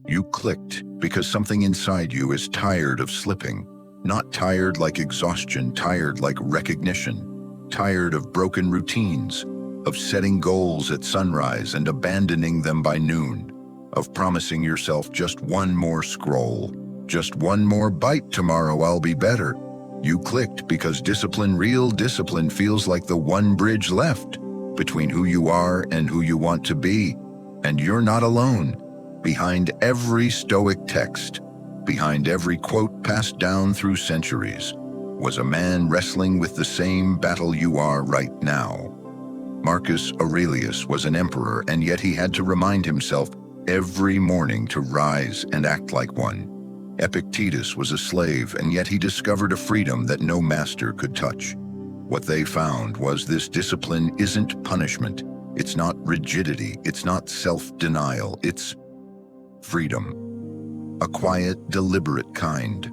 You clicked because something inside you is tired of slipping. Not tired like exhaustion, tired like recognition. Tired of broken routines, of setting goals at sunrise and abandoning them by noon, of promising yourself just one more scroll, just one more bite tomorrow, I'll be better. You clicked because discipline, real discipline, feels like the one bridge left between who you are and who you want to be. And you're not alone. Behind every Stoic text, behind every quote passed down through centuries, was a man wrestling with the same battle you are right now. Marcus Aurelius was an emperor, and yet he had to remind himself every morning to rise and act like one. Epictetus was a slave, and yet he discovered a freedom that no master could touch. What they found was this discipline isn't punishment. It's not rigidity. It's not self-denial. It's freedom. A quiet, deliberate kind.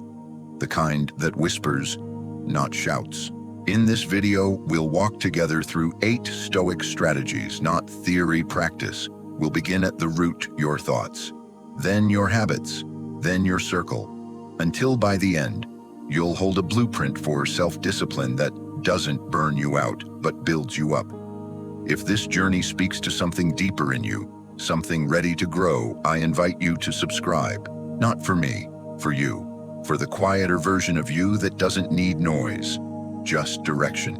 The kind that whispers, not shouts. In this video, we'll walk together through 8 Stoic strategies, not theory, practice. We'll begin at the root, your thoughts, then your habits, then your circle, until by the end, you'll hold a blueprint for self-discipline that doesn't burn you out, but builds you up. If this journey speaks to something deeper in you, something ready to grow, I invite you to subscribe. Not for me, for you, for the quieter version of you that doesn't need noise, just direction.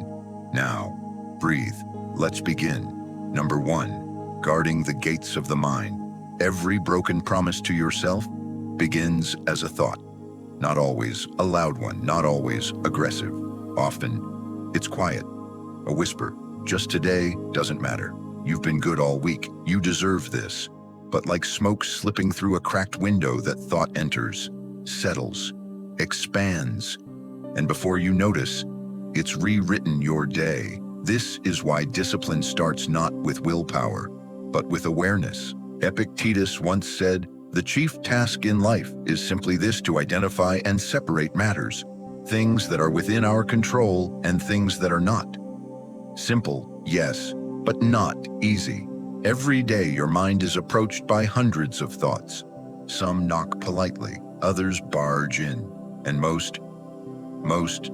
Now, breathe. Let's begin. Number 1, guarding the gates of the mind. Every broken promise to yourself begins as a thought. Not always a loud one, not always aggressive. Often, it's quiet, a whisper. Just today doesn't matter. You've been good all week. You deserve this. But like smoke slipping through a cracked window, that thought enters, settles, expands, and before you notice, it's rewritten your day. This is why discipline starts not with willpower, but with awareness. Epictetus once said, "The chief task in life is simply this: to identify and separate matters, things that are within our control and things that are not." Simple, yes, but not easy. Every day your mind is approached by hundreds of thoughts. Some knock politely, others barge in, and most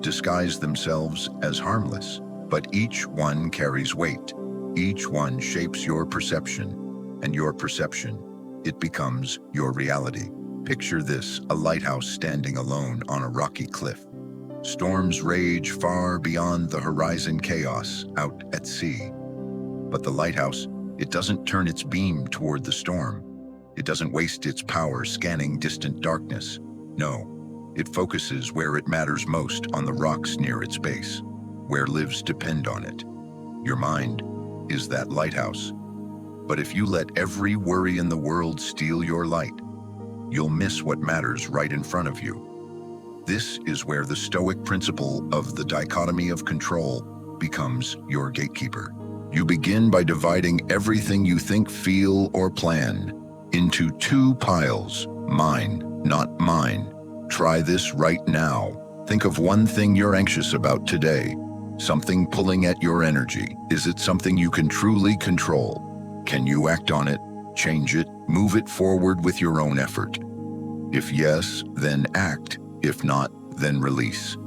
disguise themselves as harmless. But each one carries weight. Each one shapes your perception, and your perception, it becomes your reality. Picture this: a lighthouse standing alone on a rocky cliff. Storms rage far beyond the horizon, chaos out at sea. But the lighthouse, it doesn't turn its beam toward the storm. It doesn't waste its power scanning distant darkness. No, it focuses where it matters most, on the rocks near its base, where lives depend on it. Your mind is that lighthouse. But if you let every worry in the world steal your light, you'll miss what matters right in front of you. This is where the Stoic principle of the dichotomy of control becomes your gatekeeper. You begin by dividing everything you think, feel, or plan into 2 piles: mine, not mine. Try this right now. Think of one thing you're anxious about today, something pulling at your energy. Is it something you can truly control? Can you act on it, change it, move it forward with your own effort? If yes, then act. If not, then release.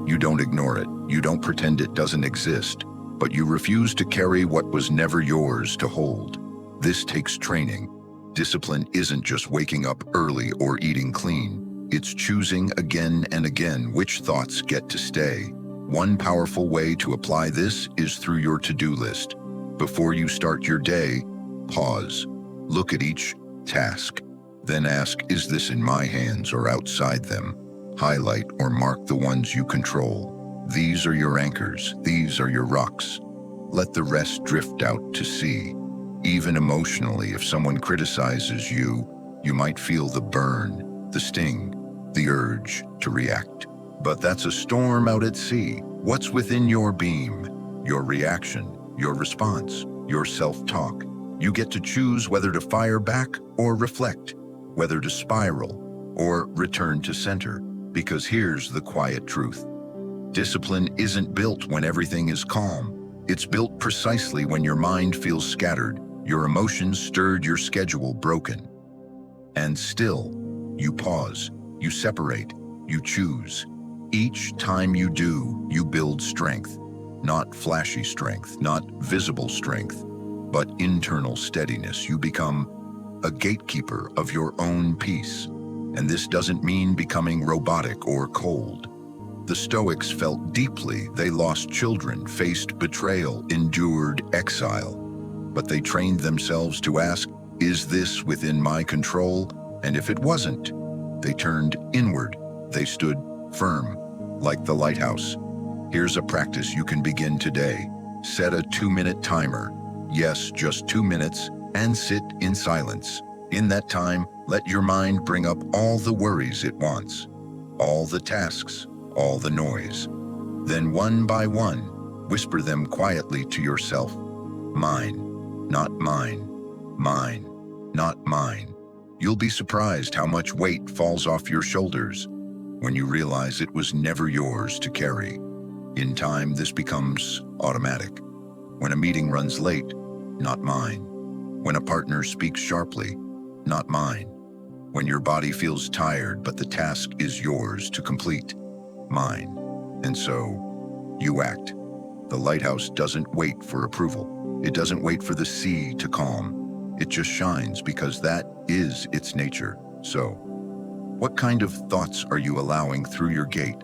You don't ignore it. You don't pretend it doesn't exist, but you refuse to carry what was never yours to hold. This takes training. Discipline isn't just waking up early or eating clean. It's choosing again and again which thoughts get to stay. One powerful way to apply this is through your to-do list. Before you start your day, pause. Look at each task. Then ask, is this in my hands or outside them? Highlight or mark the ones you control. These are your anchors. These are your rocks. Let the rest drift out to sea. Even emotionally, if someone criticizes you, you might feel the burn, the sting, the urge to react. But that's a storm out at sea. What's within your beam? Your reaction, your response, your self-talk. You get to choose whether to fire back or reflect, whether to spiral or return to center. Because here's the quiet truth. Discipline isn't built when everything is calm. It's built precisely when your mind feels scattered, your emotions stirred, your schedule broken. And still, you pause, you separate, you choose. Each time you do, you build strength. Not flashy strength, not visible strength, but internal steadiness. You become a gatekeeper of your own peace. And this doesn't mean becoming robotic or cold. The Stoics felt deeply. They lost children, faced betrayal, endured exile. But they trained themselves to ask, is this within my control? And if it wasn't, they turned inward. They stood firm, like the lighthouse. Here's a practice you can begin today. Set a 2-minute timer. Yes, just 2 minutes, and sit in silence. In that time, let your mind bring up all the worries it wants, all the tasks, all the noise. Then one by one, whisper them quietly to yourself. Mine, not mine. Mine, not mine. You'll be surprised how much weight falls off your shoulders when you realize it was never yours to carry. In time, this becomes automatic. When a meeting runs late, not mine. When a partner speaks sharply, not mine. When your body feels tired but the task is yours to complete, mine. And so, you act. The lighthouse doesn't wait for approval. It doesn't wait for the sea to calm. It just shines because that is its nature. So, what kind of thoughts are you allowing through your gate?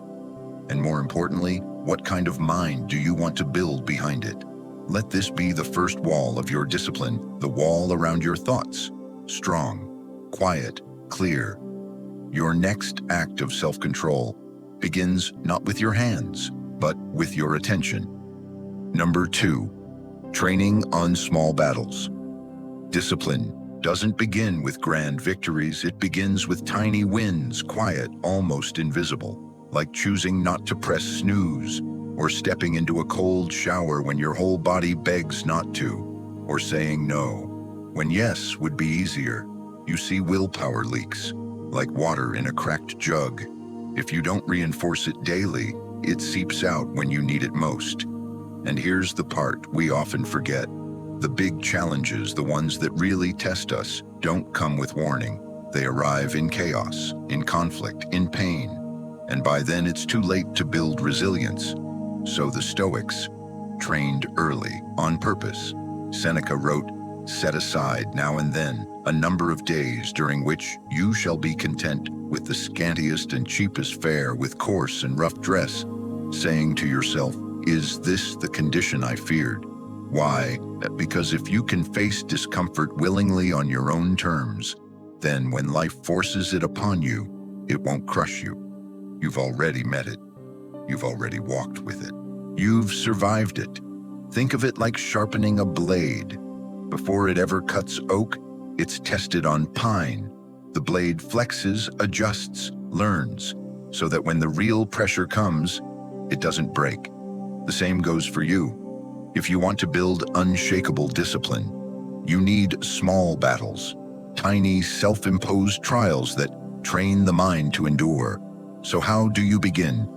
And more importantly, what kind of mind do you want to build behind it? Let this be the first wall of your discipline, the wall around your thoughts. Strong, quiet, clear. Your next act of self-control begins not with your hands, but with your attention. Number 2, training on small battles. Discipline doesn't begin with grand victories, it begins with tiny wins, quiet, almost invisible. Like choosing not to press snooze, or stepping into a cold shower when your whole body begs not to, or saying no, when yes would be easier. You see, willpower leaks, like water in a cracked jug. If you don't reinforce it daily, it seeps out when you need it most. And here's the part we often forget. The big challenges, the ones that really test us, don't come with warning. They arrive in chaos, in conflict, in pain. And by then it's too late to build resilience. So the Stoics trained early, on purpose. Seneca wrote, "Set aside now and then a number of days during which you shall be content with the scantiest and cheapest fare, with coarse and rough dress, saying to yourself, is this the condition I feared?" Why? Because if you can face discomfort willingly on your own terms, then when life forces it upon you, it won't crush you. You've already met it. You've already walked with it. You've survived it. Think of it like sharpening a blade. Before it ever cuts oak, it's tested on pine. The blade flexes, adjusts, learns, so that when the real pressure comes, it doesn't break. The same goes for you. If you want to build unshakable discipline, you need small battles, tiny self-imposed trials that train the mind to endure. So how do you begin?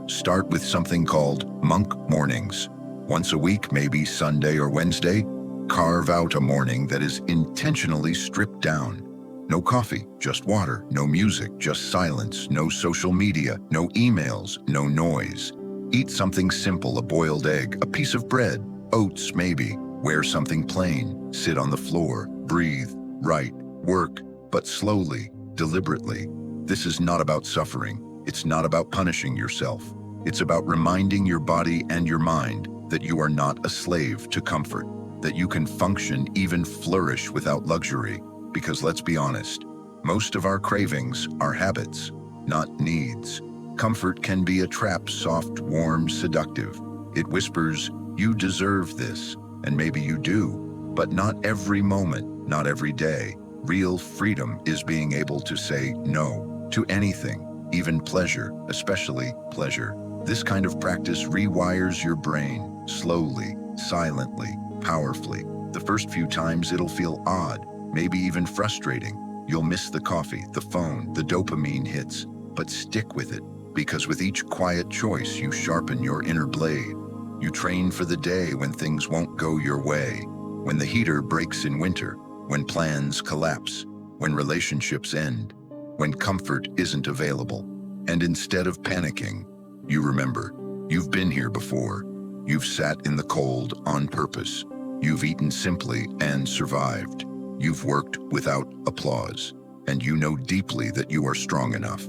Start with something called monk mornings. Once a week, maybe Sunday or Wednesday, carve out a morning that is intentionally stripped down. No coffee, just water. No music, just silence. No social media, no emails, no noise. Eat something simple, a boiled egg, a piece of bread, oats maybe. Wear something plain. Sit on the floor. Breathe. Write. Work. But slowly, deliberately. This is not about suffering. It's not about punishing yourself. It's about reminding your body and your mind that you are not a slave to comfort, that you can function, even flourish without luxury. Because let's be honest, most of our cravings are habits, not needs. Comfort can be a trap, soft, warm, seductive. It whispers, you deserve this, and maybe you do, but not every moment, not every day. Real freedom is being able to say no to anything, even pleasure, especially pleasure. This kind of practice rewires your brain, slowly, silently, powerfully. The first few times it'll feel odd, maybe even frustrating. You'll miss the coffee, the phone, the dopamine hits, but stick with it, because with each quiet choice you sharpen your inner blade. You train for the day when things won't go your way, when the heater breaks in winter, when plans collapse. when relationships end, when comfort isn't available. And instead of panicking, you remember, you've been here before. You've sat in the cold on purpose. You've eaten simply and survived. You've worked without applause, and you know deeply that you are strong enough.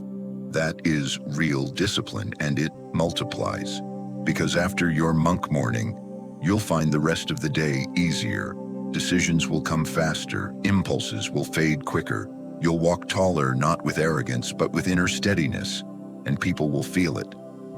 That is real discipline, and it multiplies. Because after your monk morning, you'll find the rest of the day easier. Decisions will come faster, impulses will fade quicker. You'll walk taller, not with arrogance, but with inner steadiness, and people will feel it.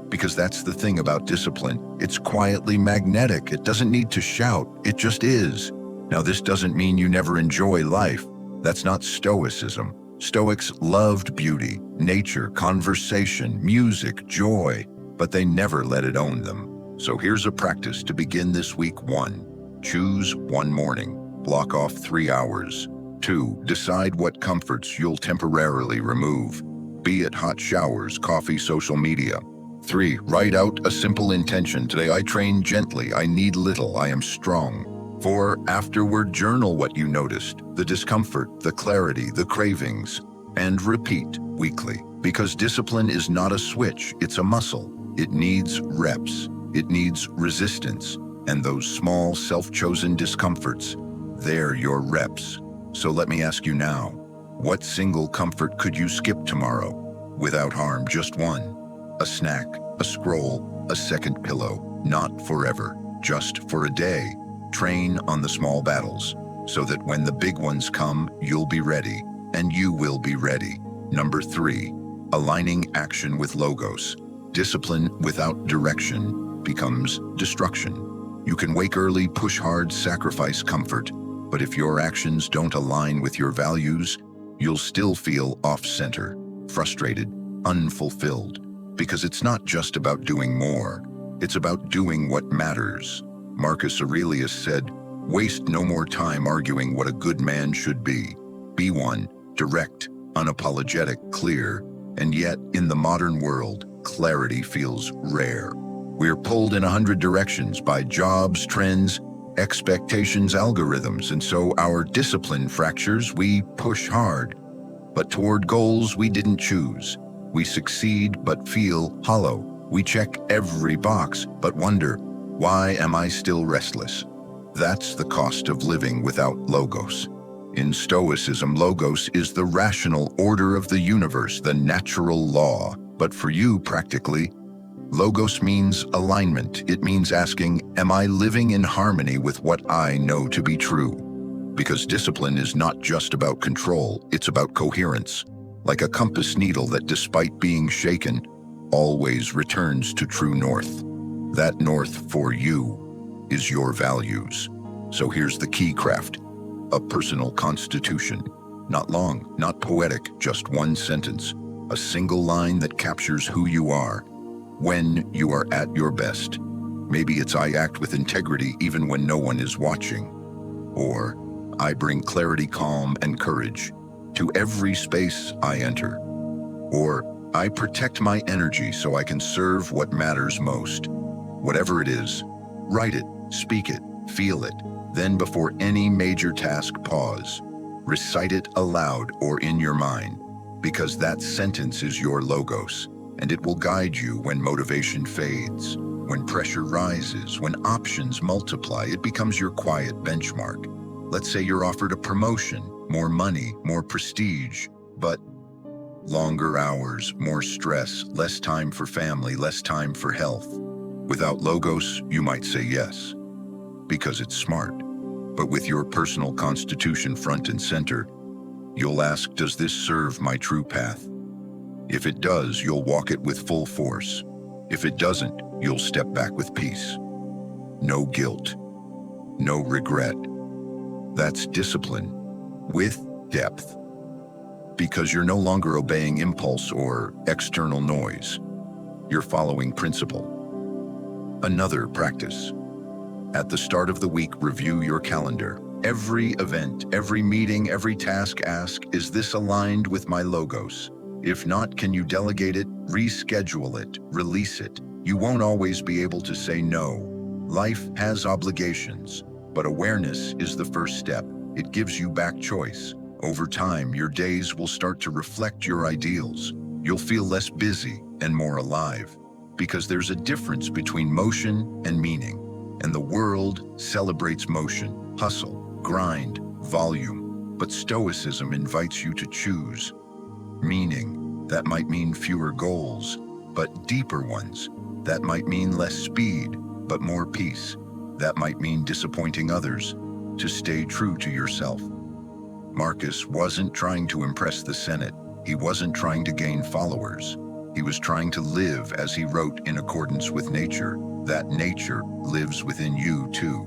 Because that's the thing about discipline. It's quietly magnetic. It doesn't need to shout. It just is. Now, this doesn't mean you never enjoy life. That's not Stoicism. Stoics loved beauty, nature, conversation, music, joy, but they never let it own them. So here's a practice to begin this week. 1. Choose one morning. Block off 3 hours. 2. Decide what comforts you'll temporarily remove, be it hot showers, coffee, social media. 3. Write out a simple intention. Today I train gently, I need little, I am strong. 4. Afterward journal what you noticed, the discomfort, the clarity, the cravings, and repeat weekly. Because discipline is not a switch, it's a muscle. It needs reps, it needs resistance, and those small self-chosen discomforts, they're your reps. So let me ask you now, what single comfort could you skip tomorrow? Without harm, just one. A snack, a scroll, a second pillow, not forever, just for a day. Train on the small battles, so that when the big ones come, you'll be ready, and you will be ready. 3, aligning action with logos. Discipline without direction becomes destruction. You can wake early, push hard, sacrifice comfort, but if your actions don't align with your values, you'll still feel off-center, frustrated, unfulfilled. Because it's not just about doing more, it's about doing what matters. Marcus Aurelius said, "Waste no more time arguing what a good man should be. Be one, direct, unapologetic, clear." And yet, in the modern world, clarity feels rare. We're pulled in 100 directions by jobs, trends, expectations, algorithms, and so our discipline fractures. We push hard, but toward goals we didn't choose. We succeed but feel hollow. We check every box but wonder, why am I still restless? That's the cost of living without logos. In Stoicism, logos is the rational order of the universe, the natural law. But for you, practically, logos means alignment. It means asking, am I living in harmony with what I know to be true? Because discipline is not just about control, it's about coherence. Like a compass needle that, despite being shaken, always returns to true north. That north for you is your values. So here's the key craft: a personal constitution. Not long, not poetic, just one sentence. A single line that captures who you are when you are at your best. Maybe it's I act with integrity even when no one is watching. Or I bring clarity, calm, and courage to every space I enter. Or I protect my energy so I can serve what matters most. Whatever it is, write it, speak it, feel it. Then before any major task, pause. Recite it aloud or in your mind, because that sentence is your logos, and it will guide you when motivation fades, when pressure rises, when options multiply. It becomes your quiet benchmark. Let's say you're offered a promotion, more money, more prestige, but longer hours, more stress, less time for family, less time for health. Without logos, you might say yes, because it's smart. But with your personal constitution front and center, you'll ask, does this serve my true path? If it does, you'll walk it with full force. If it doesn't, you'll step back with peace. No guilt, no regret. That's discipline with depth. Because you're no longer obeying impulse or external noise. You're following principle. Another practice. At the start of the week, review your calendar. Every event, every meeting, every task, ask, is this aligned with my logos? If not, can you delegate it, reschedule it, release it? You won't always be able to say no. Life has obligations, but awareness is the first step. It gives you back choice. Over time, your days will start to reflect your ideals. You'll feel less busy and more alive, because there's a difference between motion and meaning. And the world celebrates motion, hustle, grind, volume. But Stoicism invites you to choose meaning. That might mean fewer goals, but deeper ones. That might mean less speed, but more peace. That might mean disappointing others, to stay true to yourself. Marcus wasn't trying to impress the Senate. He wasn't trying to gain followers. He was trying to live, as he wrote, in accordance with nature. That nature lives within you too.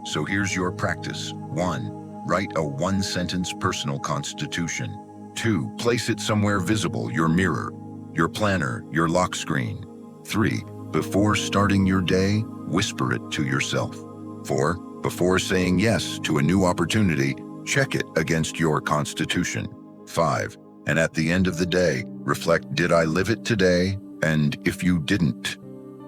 So here's your practice. 1. Write a one-sentence personal constitution. 2. Place it somewhere visible, your mirror, your planner, your lock screen. 3. Before starting your day, whisper it to yourself. 4. Before saying yes to a new opportunity, check it against your constitution. 5. And at the end of the day, reflect, did I live it today? And if you didn't,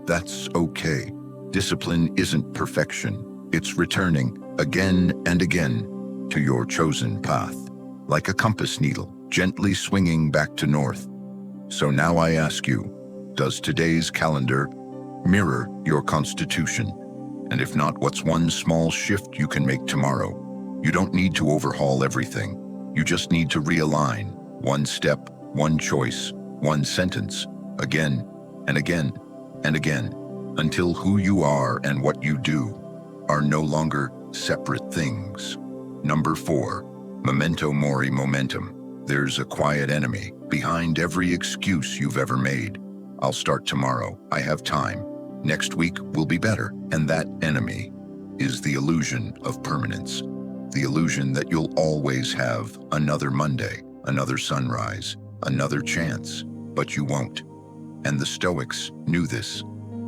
that's okay. Discipline isn't perfection. It's returning again and again to your chosen path, like a compass needle, gently swinging back to north. So now I ask you, does today's calendar mirror your constitution? And if not, what's one small shift you can make tomorrow? You don't need to overhaul everything. You just need to realign. One step, one choice, one sentence, again and again and again, until who you are and what you do are no longer separate things. Number 4, Memento Mori, momentum. There's a quiet enemy behind every excuse you've ever made. I'll start tomorrow. I have time. Next week will be better. And that enemy is the illusion of permanence. The illusion that you'll always have another Monday, another sunrise, another chance, but you won't. And the Stoics knew this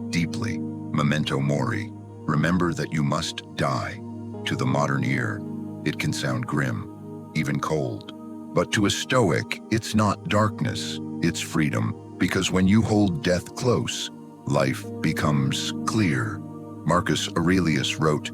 deeply. Memento Mori. Remember that you must die. To the modern ear, it can sound grim, even cold. But to a Stoic, it's not darkness, it's freedom. Because when you hold death close, life becomes clear. Marcus Aurelius wrote,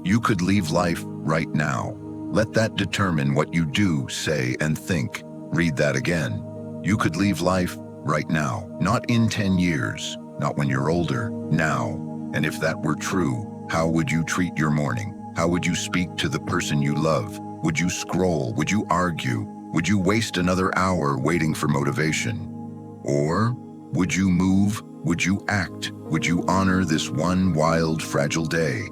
"You could leave life right now. Let that determine what you do, say, and think." Read that again. You could leave life right now, not in 10 years, not when you're older, now. And if that were true, how would you treat your morning? How would you speak to the person you love? Would you scroll? Would you argue? Would you waste another hour waiting for motivation? Or would you move? Would you act? Would you honor this one wild, fragile day?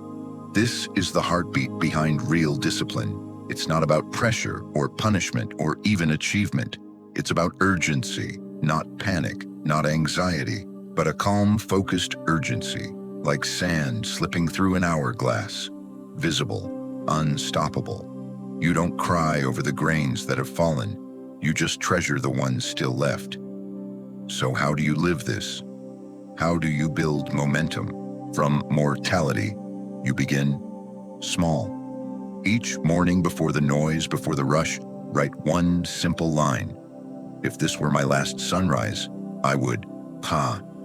This is the heartbeat behind real discipline. It's not about pressure or punishment or even achievement. It's about urgency, not panic, not anxiety, but a calm, focused urgency, like sand slipping through an hourglass, visible, unstoppable. You don't cry over the grains that have fallen. You just treasure the ones still left. So how do you live this? How do you build momentum? From mortality, you begin small. Each morning, before the noise, before the rush, write one simple line. If this were my last sunrise, I would,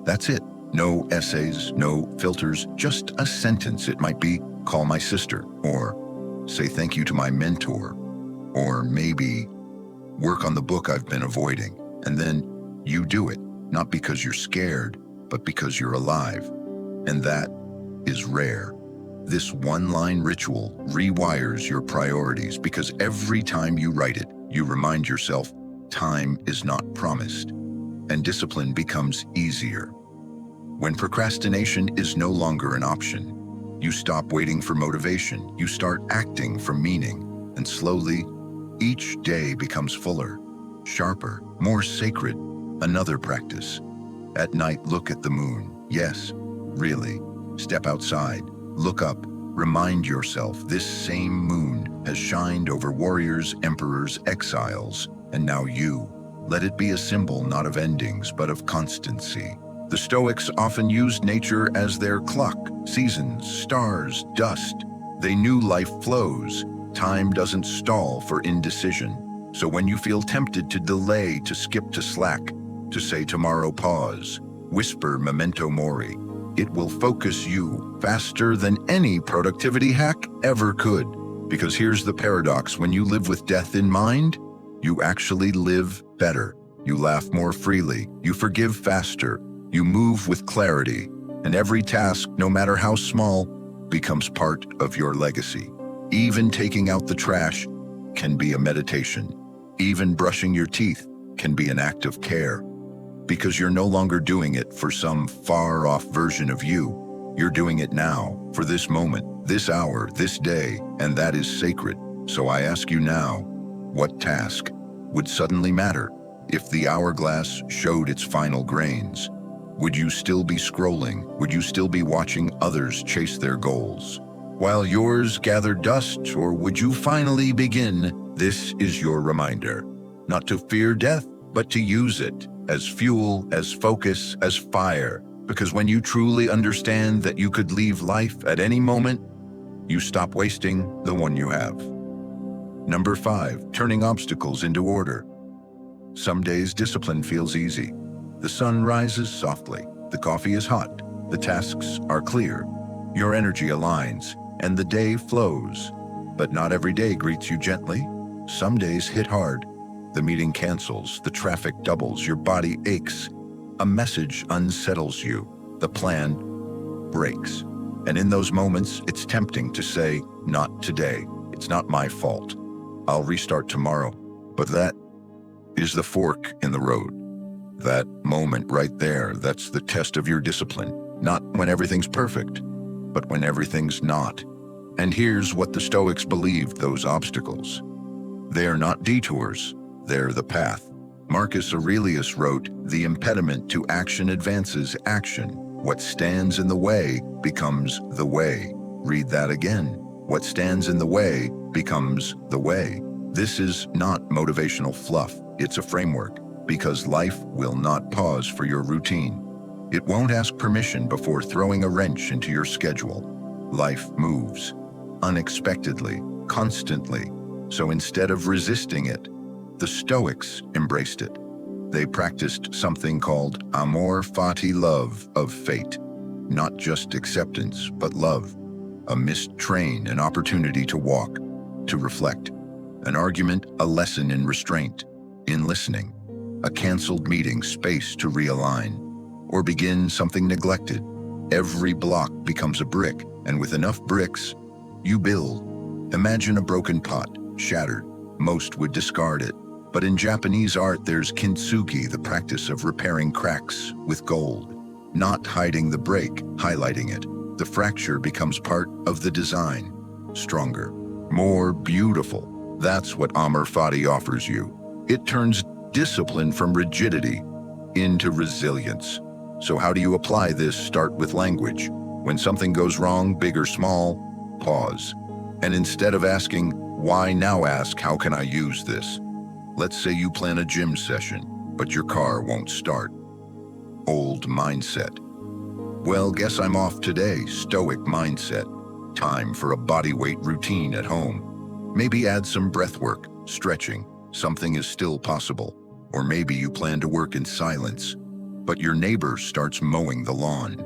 that's it. No essays, no filters, just a sentence. It might be, call my sister, or say thank you to my mentor, or maybe work on the book I've been avoiding. And then you do it, not because you're scared, but because you're alive. And that is rare. This one-line ritual rewires your priorities, because every time you write it, you remind yourself time is not promised, and discipline becomes easier. When procrastination is no longer an option, you stop waiting for motivation, you start acting from meaning, and slowly, each day becomes fuller, sharper, more sacred. Another practice. At night, look at the moon. Yes, really. Step outside. Look up, remind yourself this same moon has shined over warriors, emperors, exiles, and now you. Let it be a symbol not of endings, but of constancy. The Stoics often used nature as their clock, seasons, stars, dust. They knew life flows. Time doesn't stall for indecision. So when you feel tempted to delay, to skip, to slack, to say tomorrow pause, whisper Memento Mori. It will focus you faster than any productivity hack ever could, Because here's the paradox: when you live with death in mind, you actually live better. You laugh more freely, you forgive faster, you move with clarity, and every task, no matter how small, becomes part of your legacy. Even taking out the trash can be a meditation. Even brushing your teeth can be an act of care. Because you're no longer doing it for some far-off version of you. You're doing it now, for this moment, this hour, this day, and that is sacred. So I ask you now, what task would suddenly matter if the hourglass showed its final grains? Would you still be scrolling? Would you still be watching others chase their goals while yours gather dust? Or would you finally begin? This is your reminder, not to fear death, but to use it as fuel, as focus, as fire. Because when you truly understand that you could leave life at any moment, you stop wasting the one you have. Number 5, turning obstacles into order. Some days discipline feels easy. The sun rises softly, the coffee is hot, the tasks are clear, your energy aligns, and the day flows. But not every day greets you gently. Some days hit hard. The meeting cancels, the traffic doubles, your body aches. A message unsettles you, the plan breaks. And in those moments, it's tempting to say, not today, it's not my fault. I'll restart tomorrow. But that is the fork in the road. That moment right there, that's the test of your discipline. Not when everything's perfect, but when everything's not. And here's what the Stoics believed: those obstacles, they're not detours, they're the path. Marcus Aurelius wrote, "The impediment to action advances action. What stands in the way becomes the way." Read that again. What stands in the way becomes the way. This is not motivational fluff, it's a framework. Because life will not pause for your routine. It won't ask permission before throwing a wrench into your schedule. Life moves, unexpectedly, constantly. So instead of resisting it, the Stoics embraced it. They practiced something called amor fati, love of fate. Not just acceptance, but love. A missed train, an opportunity to walk, to reflect. An argument, a lesson in restraint, in listening. A canceled meeting, space to realign, or begin something neglected. Every block becomes a brick, and with enough bricks, you build. Imagine a broken pot, shattered. Most would discard it. But in Japanese art, there's kintsugi, the practice of repairing cracks with gold. Not hiding the break, highlighting it. The fracture becomes part of the design. Stronger, more beautiful. That's what amor fati offers you. It turns discipline from rigidity into resilience. So how do you apply this? Start with language. When something goes wrong, big or small, pause. And instead of asking, why, now ask, how can I use this? Let's say you plan a gym session, but your car won't start. Old mindset. Well, guess I'm off today. Stoic mindset. Time for a bodyweight routine at home. Maybe add some breath work, stretching. Something is still possible. Or maybe you plan to work in silence, but your neighbor starts mowing the lawn.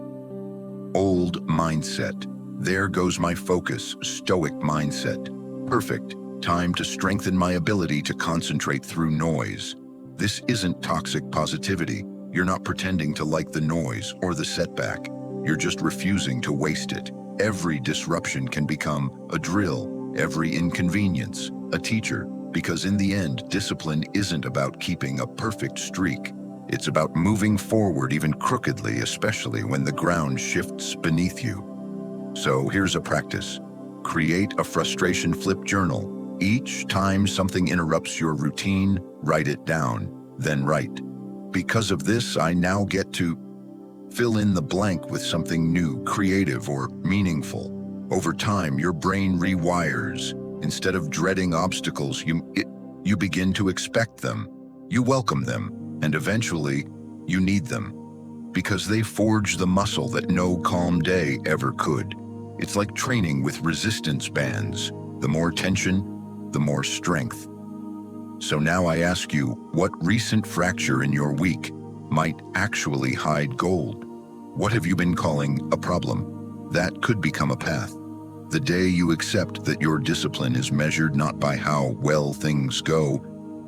Old mindset. There goes my focus. Stoic mindset. Perfect. Time to strengthen my ability to concentrate through noise. This isn't toxic positivity. You're not pretending to like the noise or the setback. You're just refusing to waste it. Every disruption can become a drill. Every inconvenience, a teacher. Because in the end, discipline isn't about keeping a perfect streak. It's about moving forward even crookedly, especially when the ground shifts beneath you. So here's a practice. Create a frustration flip journal. Each time something interrupts your routine, write it down, then write. Because of this, I now get to fill in the blank with something new, creative, or meaningful. Over time, your brain rewires. Instead of dreading obstacles, you begin to expect them. You welcome them, and eventually, you need them. Because they forge the muscle that no calm day ever could. It's like training with resistance bands. The more tension, the more strength. So now I ask you, what recent fracture in your week might actually hide gold? What have you been calling a problem? That could become a path. The day you accept that your discipline is measured not by how well things go,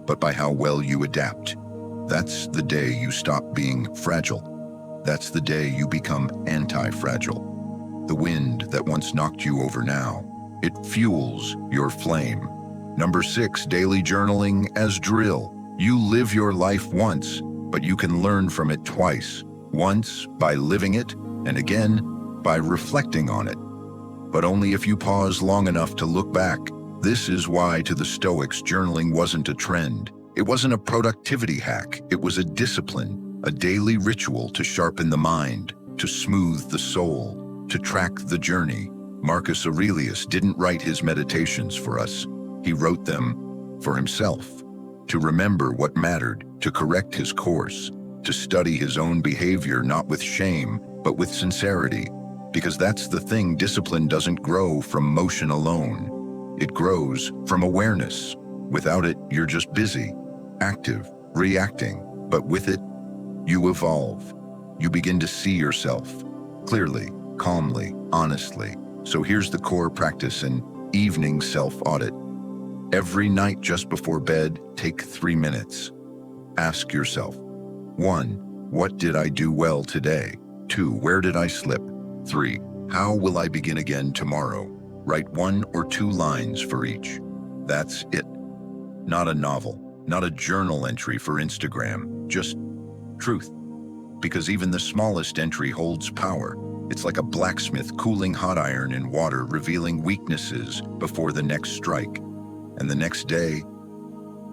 but by how well you adapt. That's the day you stop being fragile. That's the day you become anti-fragile. The wind that once knocked you over now, it fuels your flame. Number 6, daily journaling as drill. You live your life once, but you can learn from it twice. Once by living it, and again by reflecting on it. But only if you pause long enough to look back. This is why to the Stoics, journaling wasn't a trend. It wasn't a productivity hack. It was a discipline, a daily ritual to sharpen the mind, to smooth the soul, to track the journey. Marcus Aurelius didn't write his meditations for us. He wrote them for himself, to remember what mattered, to correct his course, to study his own behavior not with shame, but with sincerity. Because that's the thing, discipline doesn't grow from motion alone. It grows from awareness. Without it, you're just busy, active, reacting. But with it, you evolve. You begin to see yourself clearly, calmly, honestly. So here's the core practice: an evening self-audit. Every night just before bed, take 3 minutes. Ask yourself, 1, what did I do well today? 2, where did I slip? 3, how will I begin again tomorrow? Write 1 or 2 lines for each. That's it. Not a novel, not a journal entry for Instagram, just truth. Because even the smallest entry holds power. It's like a blacksmith cooling hot iron in water, revealing weaknesses before the next strike. And the next day,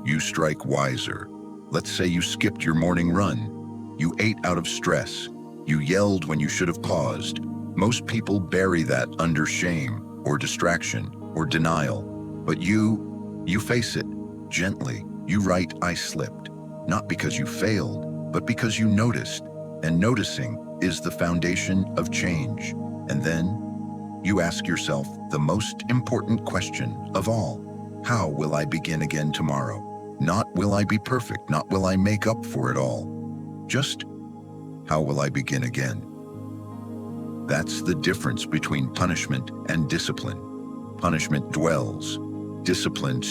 you strike wiser. Let's say you skipped your morning run. You ate out of stress. You yelled when you should have paused. Most people bury that under shame or distraction or denial. But you face it gently. You write, I slipped. Not because you failed, but because you noticed. And noticing is the foundation of change. And then you ask yourself the most important question of all. How will I begin again tomorrow? Not will I be perfect, not will I make up for it all. Just how will I begin again? That's the difference between punishment and discipline. Punishment dwells. Discipline,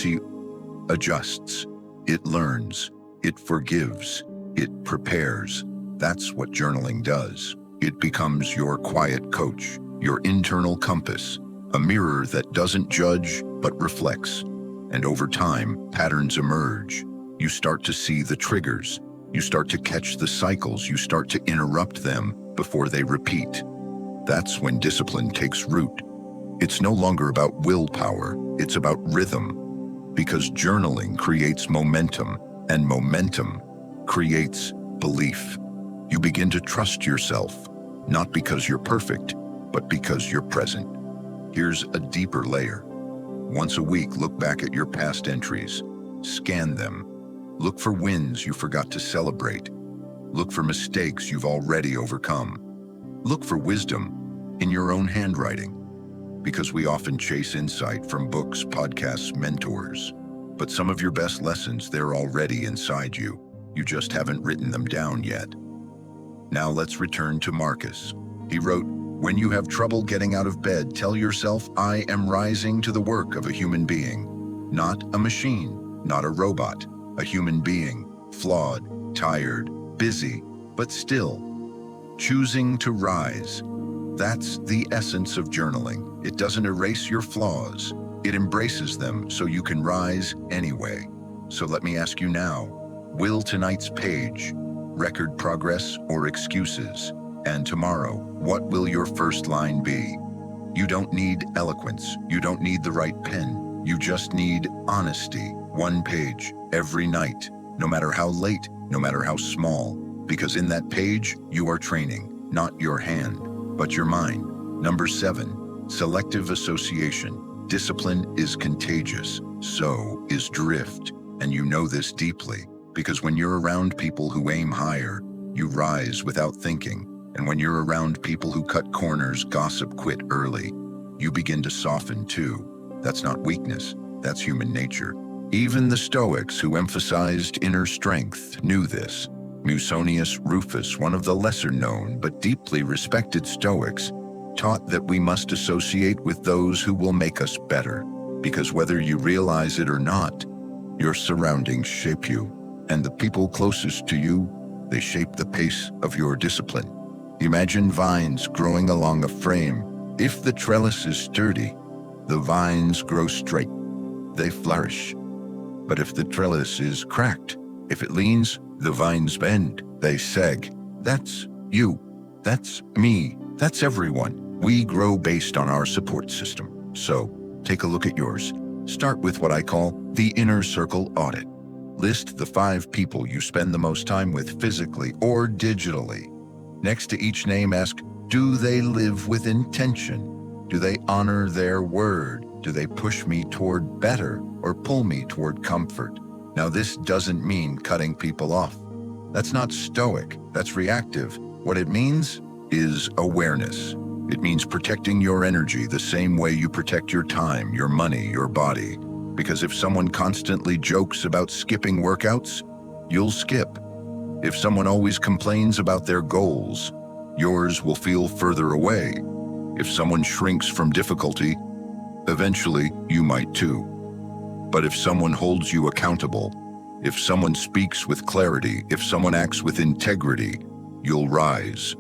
adjusts. It learns. It forgives. It prepares. That's what journaling does. It becomes your quiet coach, your internal compass, a mirror that doesn't judge but reflects. And over time, patterns emerge. You start to see the triggers. You start to catch the cycles. You start to interrupt them before they repeat. That's when discipline takes root. It's no longer about willpower. It's about rhythm. Because journaling creates momentum, and momentum creates belief. You begin to trust yourself, not because you're perfect, but because you're present. Here's a deeper layer. Once a week, look back at your past entries. Scan them. Look for wins you forgot to celebrate. Look for mistakes you've already overcome. Look for wisdom in your own handwriting. Because we often chase insight from books, podcasts, mentors. But some of your best lessons, they're already inside you. You just haven't written them down yet. Now let's return to Marcus. He wrote, when you have trouble getting out of bed, tell yourself, I am rising to the work of a human being. Not a machine, not a robot. A human being, flawed, tired, busy, but still choosing to rise. That's the essence of journaling. It doesn't erase your flaws. It embraces them so you can rise anyway. So let me ask you now, will tonight's page record progress or excuses? And tomorrow, what will your first line be? You don't need eloquence. You don't need the right pen. You just need honesty. 1 page every night, no matter how late, no matter how small. Because in that page, you are training, not your hand, but your mind. Number 7, selective association. Discipline is contagious. So is drift. And you know this deeply, because when you're around people who aim higher, you rise without thinking. And when you're around people who cut corners, gossip, quit early, you begin to soften too. That's not weakness, that's human nature. Even the Stoics, who emphasized inner strength, knew this. Musonius Rufus, one of the lesser-known but deeply respected Stoics, taught that we must associate with those who will make us better, because whether you realize it or not, your surroundings shape you, and the people closest to you, they shape the pace of your discipline. Imagine vines growing along a frame. If the trellis is sturdy, the vines grow straight. They flourish. But if the trellis is cracked, if it leans, the vines bend. They sag. That's you. That's me. That's everyone. We grow based on our support system. So, take a look at yours. Start with what I call the inner circle audit. List the 5 people you spend the most time with physically or digitally. Next to each name, ask, do they live with intention? Do they honor their word? Do they push me toward better or pull me toward comfort? Now, this doesn't mean cutting people off. That's not stoic, that's reactive. What it means is awareness. It means protecting your energy the same way you protect your time, your money, your body. Because if someone constantly jokes about skipping workouts, you'll skip. If someone always complains about their goals, yours will feel further away. If someone shrinks from difficulty, eventually you might too. But if someone holds you accountable, if someone speaks with clarity, if someone acts with integrity, you'll rise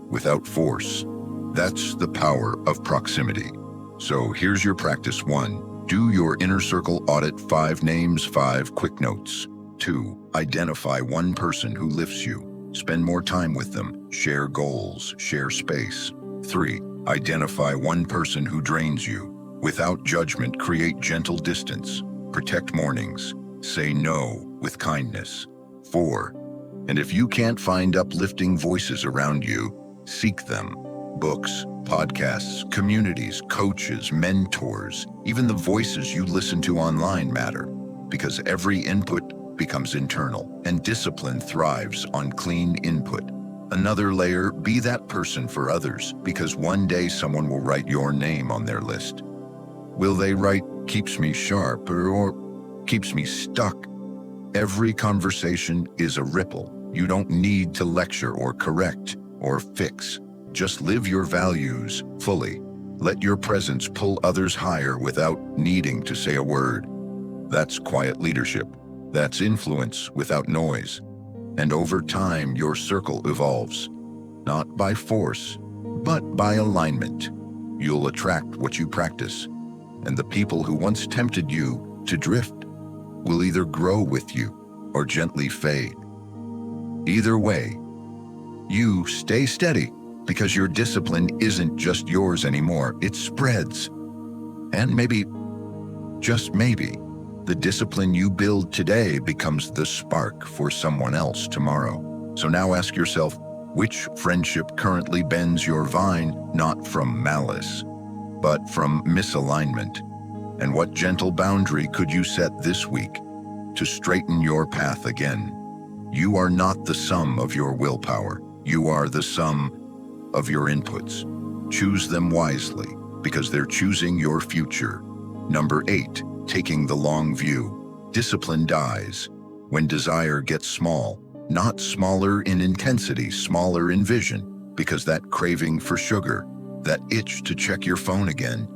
without force. That's the power of proximity. So here's your practice 1. Do your inner circle audit. 5 names, 5 quick notes. 2. Identify one person who lifts you. Spend more time with them. Share goals, share space. 3. Identify one person who drains you. Without judgment, create gentle distance. Protect mornings. Say no with kindness. 4. And if you can't find uplifting voices around you, seek them. Books, podcasts, communities, coaches, mentors, even the voices you listen to online matter, because every input becomes internal, and discipline thrives on clean input. Another layer, be that person for others, because one day someone will write your name on their list. Will they write, keeps me sharp, or keeps me stuck? Every conversation is a ripple. You don't need to lecture or correct or fix. Just live your values fully. Let your presence pull others higher without needing to say a word. That's quiet leadership. That's influence without noise. And over time, your circle evolves. Not by force, but by alignment. You'll attract what you practice. And the people who once tempted you to drift will either grow with you or gently fade. Either way, you stay steady, because your discipline isn't just yours anymore, it spreads. And maybe, just maybe, the discipline you build today becomes the spark for someone else tomorrow. So now ask yourself, which friendship currently bends your vine, not from malice, but from misalignment? And what gentle boundary could you set this week to straighten your path again? You are not the sum of your willpower. You are the sum of your inputs. Choose them wisely, because they're choosing your future. Number 8, taking the long view. Discipline dies when desire gets small, not smaller in intensity, smaller in vision, because that craving for sugar, that itch to check your phone again,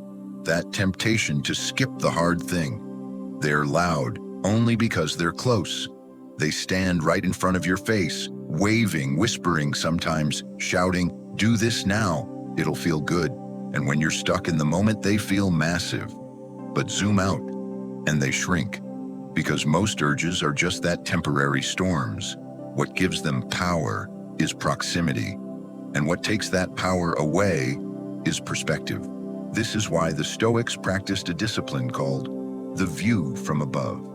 that temptation to skip the hard thing, they're loud only because they're close. They stand right in front of your face, waving, whispering, sometimes shouting, do this now, it'll feel good. And when you're stuck in the moment, they feel massive. But zoom out, and they shrink. Because most urges are just that temporary storms. What gives them power is proximity. And what takes that power away is perspective. This is why the Stoics practiced a discipline called the view from above.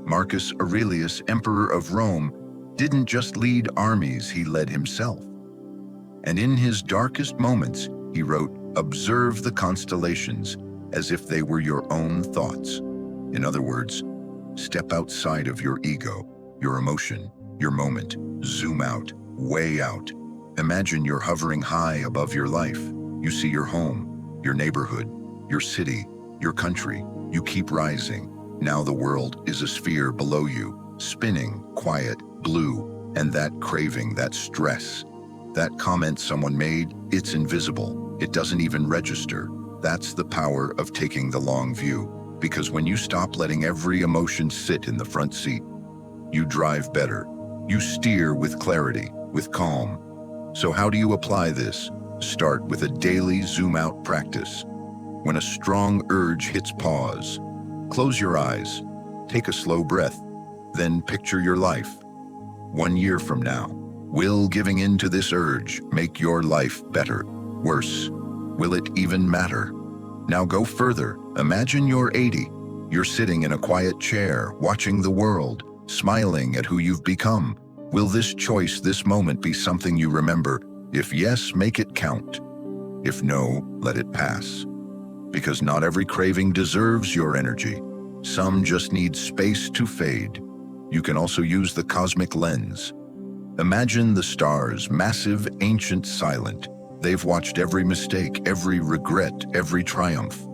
Marcus Aurelius, emperor of Rome, didn't just lead armies, he led himself. And in his darkest moments, he wrote, observe the constellations as if they were your own thoughts. In other words, step outside of your ego, your emotion, your moment. Zoom out, way out. Imagine you're hovering high above your life. You see your home, your neighborhood, your city, your country. You keep rising. Now the world is a sphere below you, spinning, quiet, blue, and that craving, that stress, that comment someone made, it's invisible. It doesn't even register. That's the power of taking the long view, because when you stop letting every emotion sit in the front seat, you drive better. You steer with clarity, with calm. So how do you apply this? Start with a daily zoom-out practice. When a strong urge hits pause, close your eyes, take a slow breath, then picture your life. 1 year from now, will giving in to this urge make your life better, worse? Will it even matter? Now go further. Imagine you're 80. You're sitting in a quiet chair, watching the world, smiling at who you've become. Will this choice, this moment, be something you remember? If yes, make it count. If no, let it pass. Because not every craving deserves your energy. Some just need space to fade. You can also use the cosmic lens. Imagine the stars, massive, ancient, silent. They've watched every mistake, every regret, every triumph.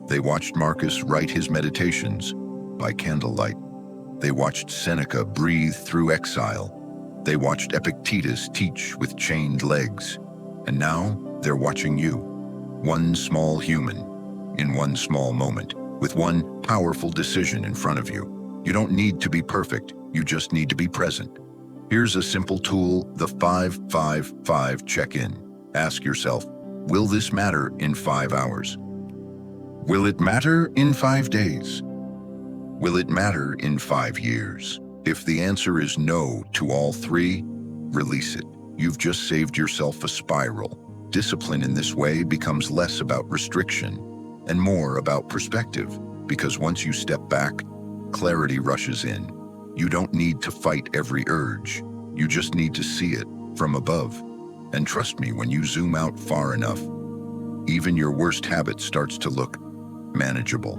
They watched Marcus write his meditations by candlelight. They watched Seneca breathe through exile. They watched Epictetus teach with chained legs. And now they're watching you, one small human, in one small moment, with one powerful decision in front of you. You don't need to be perfect, you just need to be present. Here's a simple tool, the 5-5-5 check-in. Ask yourself, will this matter in 5 hours? Will it matter in 5 days? Will it matter in 5 years? If the answer is no to all three, release it. You've just saved yourself a spiral. Discipline in this way becomes less about restriction and more about perspective, because once you step back, clarity rushes in. You don't need to fight every urge. You just need to see it from above. And trust me, when you zoom out far enough, even your worst habit starts to look manageable.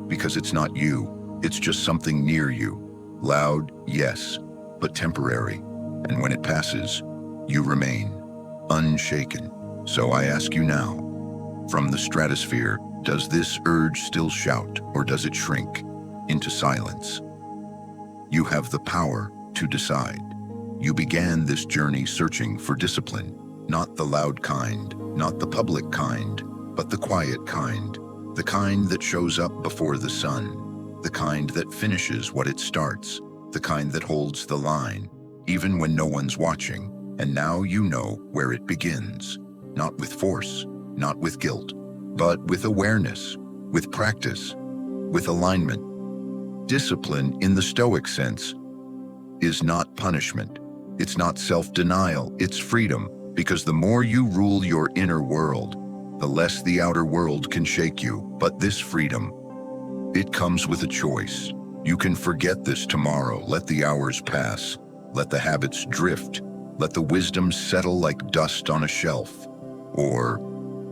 Because it's not you, it's just something near you. Loud, yes, but temporary. And when it passes, you remain unshaken. So I ask you now, from the stratosphere, does this urge still shout, or does it shrink into silence? You have the power to decide. You began this journey searching for discipline, not the loud kind, not the public kind, but the quiet kind, the kind that shows up before the sun, the kind that finishes what it starts, the kind that holds the line, even when no one's watching. And now you know where it begins, not with force, not with guilt, but with awareness, with practice, with alignment. Discipline, in the Stoic sense, is not punishment. It's not self-denial, it's freedom, because the more you rule your inner world, the less the outer world can shake you. But this freedom, it comes with a choice. You can forget this tomorrow, let the hours pass, let the habits drift, let the wisdom settle like dust on a shelf. Or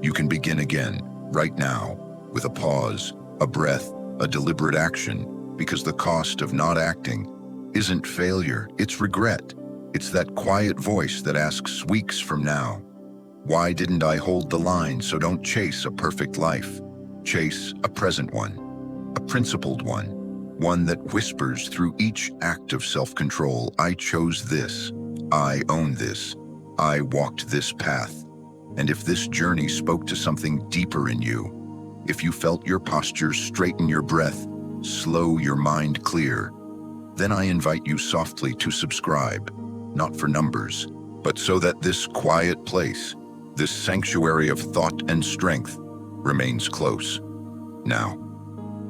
you can begin again, right now, with a pause, a breath, a deliberate action, because the cost of not acting isn't failure, it's regret. It's that quiet voice that asks weeks from now, why didn't I hold the line? So don't chase a perfect life. Chase a present one, a principled one that whispers through each act of self-control, I chose this, I own this, I walked this path. And if this journey spoke to something deeper in you, if you felt your posture straighten your breath, slow your mind clear, then I invite you softly to subscribe, not for numbers, but so that this quiet place, this sanctuary of thought and strength, remains close. Now,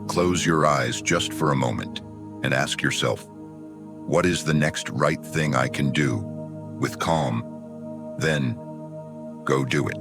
close your eyes just for a moment and ask yourself, what is the next right thing I can do? With calm, then go do it.